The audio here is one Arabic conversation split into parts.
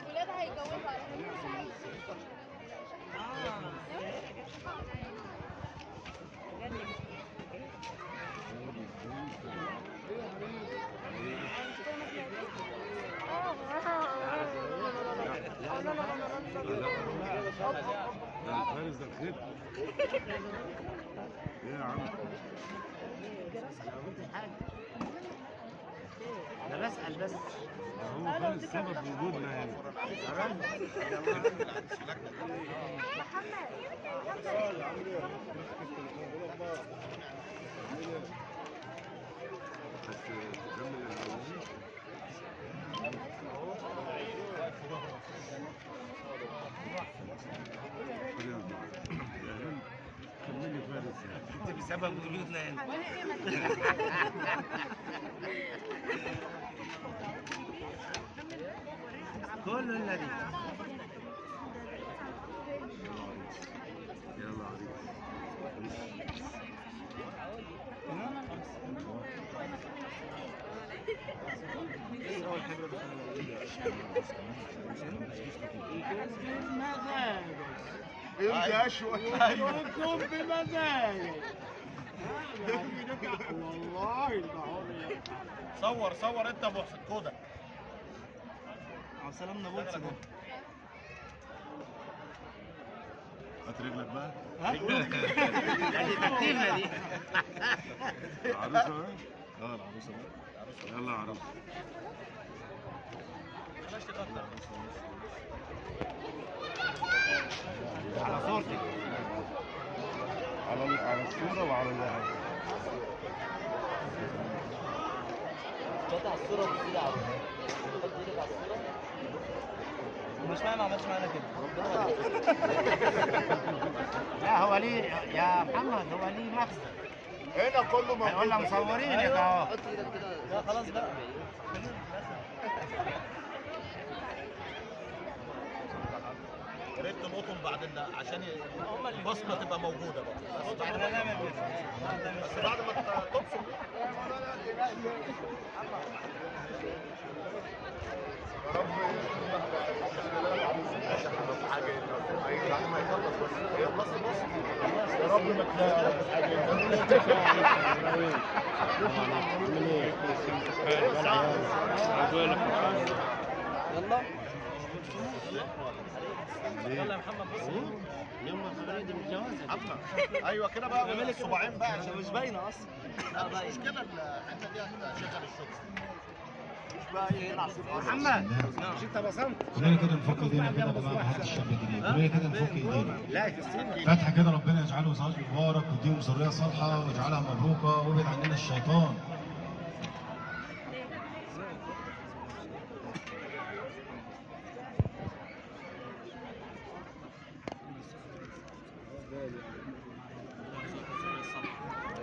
ولادها هيتجوزوا على فارس ده الخير. ايه يا عم؟ انا بسأل بس. هو فارس سبب وجودنا هنا. كملي فارس انت بسبب وجودنا هنا. كله الذي يلا انت اشوى يكون بمزاجك. والله صور انت ابو حسن كودك. سلامنا بولس ده. هات رجلك بقى. دي ترتيبنا دي. العروسه بقى؟ العروسه بقى. يلا يا عروسه. على صورتك. على الصوره وعلى الهواء. قطع الصورة وتزيد على حط ايدك على الصورة. مش معنى ما عملتش معانا كده. لا هو ليه يا محمد، هو ليه مغزى. هنا كله موجود. هيقول لك مصورينك اهو. حط ايدك كده. لا خلاص بقى. يا ريت تلقطهم بعد عشان البصمه تبقى موجوده بقى. بس بعد ما تبصم. يا رب بعد ما يخلص بس يخلص النص. يا رب ما تلاقي يلا يلا يا محمد بص يوم الخبريه دي من الجواز. ايوه كده بقى الصباعين بقى عشان مش باينه اصلا. لا مش مشكله الحته دي هتشغل الشغل. مش بقى يلعب محمد مش انت بصمت؟ كلنا كده نفك ايدينا كده بقى بحد الشاب الجديد، كلنا كده نفك ايدينا. لا تسيب فتحه كده، ربنا يجعله زواج مبارك ويديهم ذريه صالحه ويجعلها مبروكه ويبعد عننا الشيطان.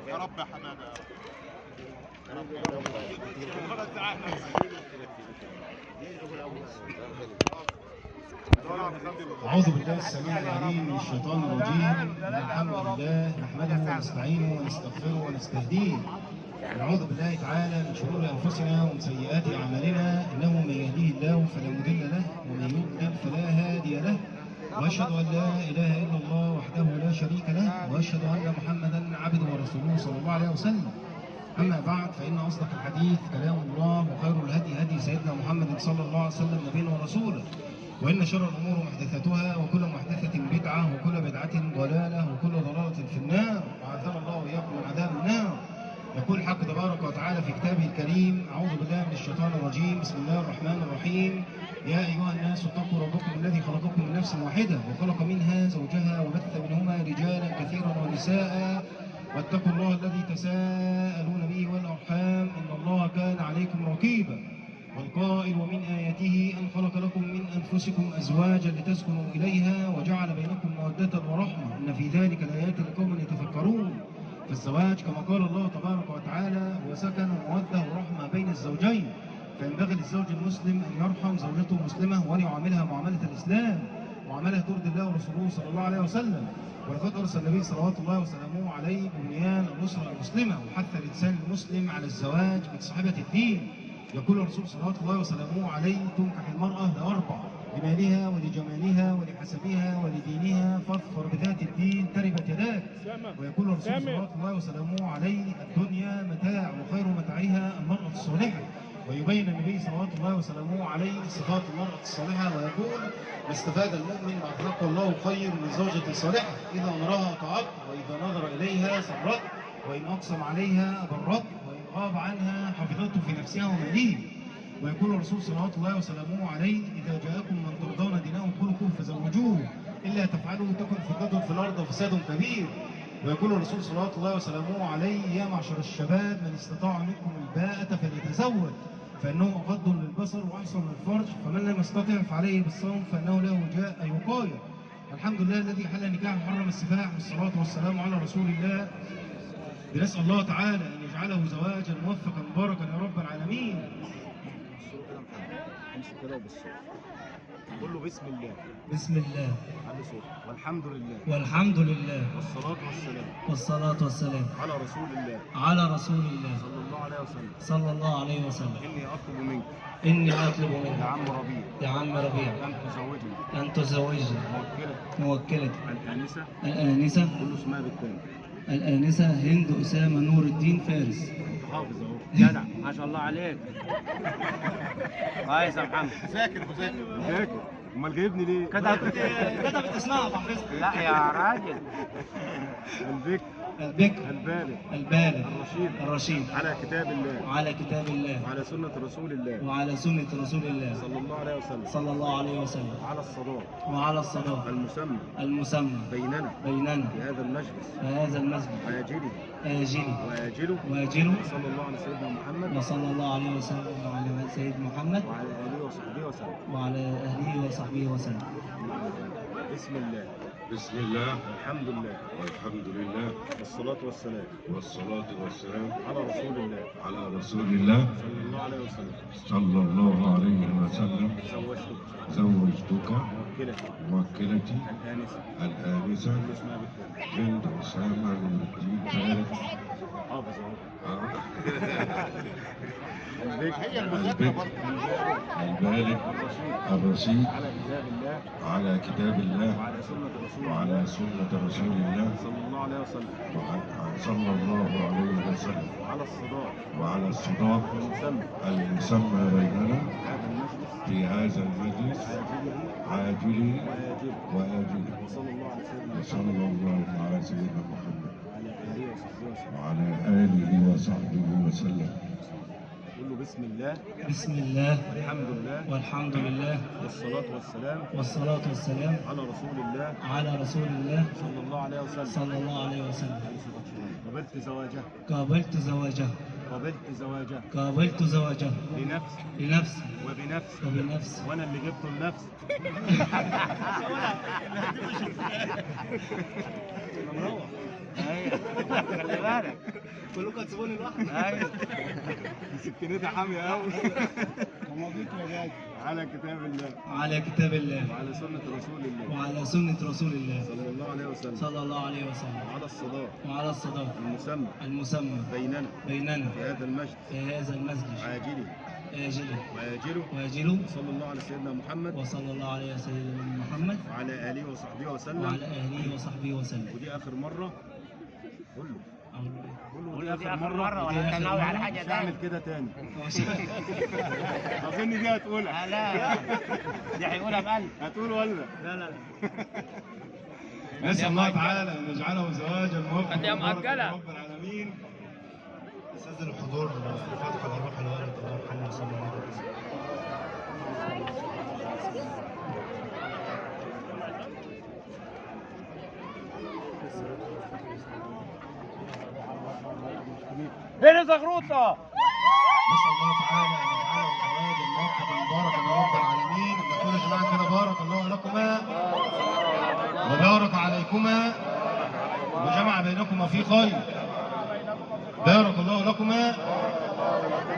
يا رب يا حماده يا رب. أعوذ بالله السميع العليم من الشيطان الرجيم. الحمد لله نحمده ونستعينه ونستغفره ونستهديه ونعوذ بالله تعالى من شرور أنفسنا ومن سيئات أعمالنا، إنه من يهديه الله فلا مضل له ومن يضلل فلا هادي له، وأشهد أن لا إله إلا الله وحده لا شريك له، وأشهد أن محمدا عبده ورسوله صلى الله عليه وسلم. أما بعد، فإن أصدق الحديث كلام الله، وخير الهدي هدي سيدنا محمد صلى الله عليه وسلم نبينا ورسوله، وإن شر الأمور محدثاتها، وكل محدثة بدعة، وكل بدعة ضلالة، وكل ضلالة في النار، وعافانا الله وإياكم من عذاب النار. يقول الحق تبارك وتعالى في كتابه الكريم: أعوذ بالله من الشيطان الرجيم، بسم الله الرحمن الرحيم. يا أيها الناس اتقوا ربكم الذي خلقكم من نفس واحدة وخلق منها زوجها وبث منهما رجالا كثيرا ونساء، واتقوا الله الذي تساءلون به والأرحام إن الله كان عليكم رقيبا. والقائل: ومن آياته أن خلق لكم من أنفسكم أزواجا لتسكنوا إليها وجعل بينكم مودة ورحمة إن في ذلك لآيات لقوم يتفكرون. فالزواج كما قال الله تبارك وتعالى هو سكن ومودة ورحمة بين الزوجين، فينبغي للزوج المسلم أن يرحم زوجته المسلمة وأن يعاملها معاملة الإسلام، معاملة ترضي الله ورسوله صلى الله عليه وسلم. ولقد أرسل النبي صلوات الله وسلامه عليه بنيان الأسرة المسلمة، وحث الإنسان المسلم على الزواج من صاحبة الدين. يقول الرسول صلوات الله وسلامه عليه: تنكح المرأة لأربع: لمالها ولجمالها ولحسبها ولدينها فاظفر بذات الدين تربت يداك. ويقول الرسول صلوات الله وسلامه عليه: الدنيا متاع وخير متاعها المرأة الصالحة. ويبين النبي صلوات الله وسلامه عليه صفات المرأة الصالحة ويقول: ما استفاد المؤمن ما أخلقه الله خير من زوجة صالحة، إذا أمرها أطاعته، وإذا نظر إليها سرته، وإن أقسم عليها أبرته، وإن غاب عنها حفظته في نفسها وماله. ويقول الرسول صلوات الله وسلامه عليه: إذا جاءكم من ترضون دينه وخلقه فزوجوه، إلا تفعلوا تكن فتنة في الأرض وفساد كبير. ويقول الرسول صلوات الله وسلامه عليه: يا معشر الشباب من استطاع منكم الباءة فليتزوج، فإنه أغض للبصر وأحسن للفرج، فمن لم يستطع فعليه بالصوم فإنه له وجاء أي وقاية. الحمد لله الذي حل نكاح وحرم السفاح، والصلاة والسلام على رسول الله. بنسأل الله تعالى أن يجعله زواجا موفقا مباركا يا رب العالمين. امسك كده وبالصوت قول له: بسم الله. بسم الله على صوت. والحمد لله. والحمد لله والصلاة والسلام والصلاة والسلام على رسول الله على رسول الله صلى الله عليه وسلم. صلى الله عليه وسلم. إني أطلب منك إني أطلب يا منك عم ربيع يا عم ربيع أن تزوجني أن تزوجني موكلتي الآنسة الآنسة كل اسمها بالتاني الآنسة هند أسامة نور الدين فارس. حافظ أهو. جدع ما شاء الله عليك. كويس يا محمد. ذاكر. امال جايبني ليه؟ كتبت اسمها وحفظت. لا يا راجل. البكر البالغ الرشيد على كتاب الله على كتاب الله وعلى سنة رسول الله وعلى سنة رسول الله صلى الله عليه وسلم صلى الله عليه وسلم وعلى الصلاة المسمى بيننا في هذا المسجد آجله وآجله صلى الله على سيدنا محمد وصلى الله عليه وسلم وعلى سيدنا محمد وعلى آله وصحبه وسلم. بسم الله الحمد لله والحمد لله والصلاة والسلام على رسول الله صلى الله عليه وسلم. زوجتك موكلتي الآنسة هند أسامة نور الدين فارس. البكر البالغ الرشيد على كتاب الله وعلى سنة رسول الله صلى الله عليه وسلم وعلى الصداق المسمى بيننا في هذا المجلس عاجله وآجله. وصلى الله على سيدنا محمد وعلى آله وصحبه وسلم. قل له: بسم الله والحمد لله والصلاة والسلام على رسول الله صلى الله عليه وسلم. قابلت زواجه لنفسي وبنفسي وانا اللي جبته لنفسي. ايوه خلي بالك كلكم هتسيبوني لوحدي. ايوه سكينتها حاميه قوي. ومضيت يا على كتاب الله على كتاب الله وعلى سنه رسول الله وعلى سنة رسول الله صلى الله عليه وسلم صلى الله عليه وسلم وعلى الصداق وعلى الصداقة المسمى بيننا بيننا في هذا المجد في هذا المسجد عاجله آجله وآجله وآجله صلى الله على سيدنا محمد وصلى الله عليه سيدنا محمد وعلى آله وصحبه وسلم. وعلى آله وصحبه وسلم. ودي آخر مرة كله قول دي اخر مره ولا انت ناوي على حاجه مش هعمل تاني؟ كده تاني. أظن دي هتقولها. لا دي هيقولها بقلب. هتقول ولا؟ لا لا نسأل الله تعالى أن يجعله زواجا موفقا خليها مؤجلة. رب العالمين. أستاذ الحضور الفاتحة لروح الوالد الله يرحمه صلى الله عليه وسلم. فين زغروطه؟ نسأل الله تعالى أن يجعله زواجا موفقا مباركا يا رب العالمين. نقول يا جماعة كده بارك الله لكما وبارك عليكما وجمع بينكما في خير. بارك الله لكما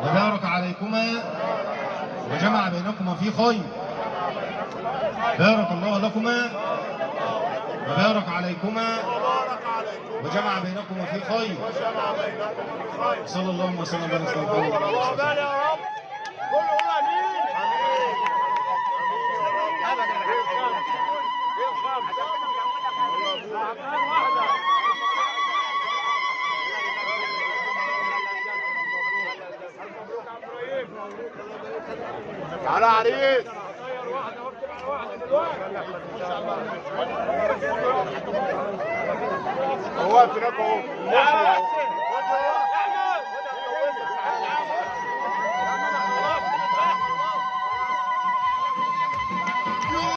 وبارك عليكما وجمع بينكما في خير. بارك الله لكما وبارك عليكما وجمع بينكما في خير. صلى الله وسلم على سيدنا محمد. عقبال يا رب. كله قول امين. تعالى عريس. هو هناك اهو.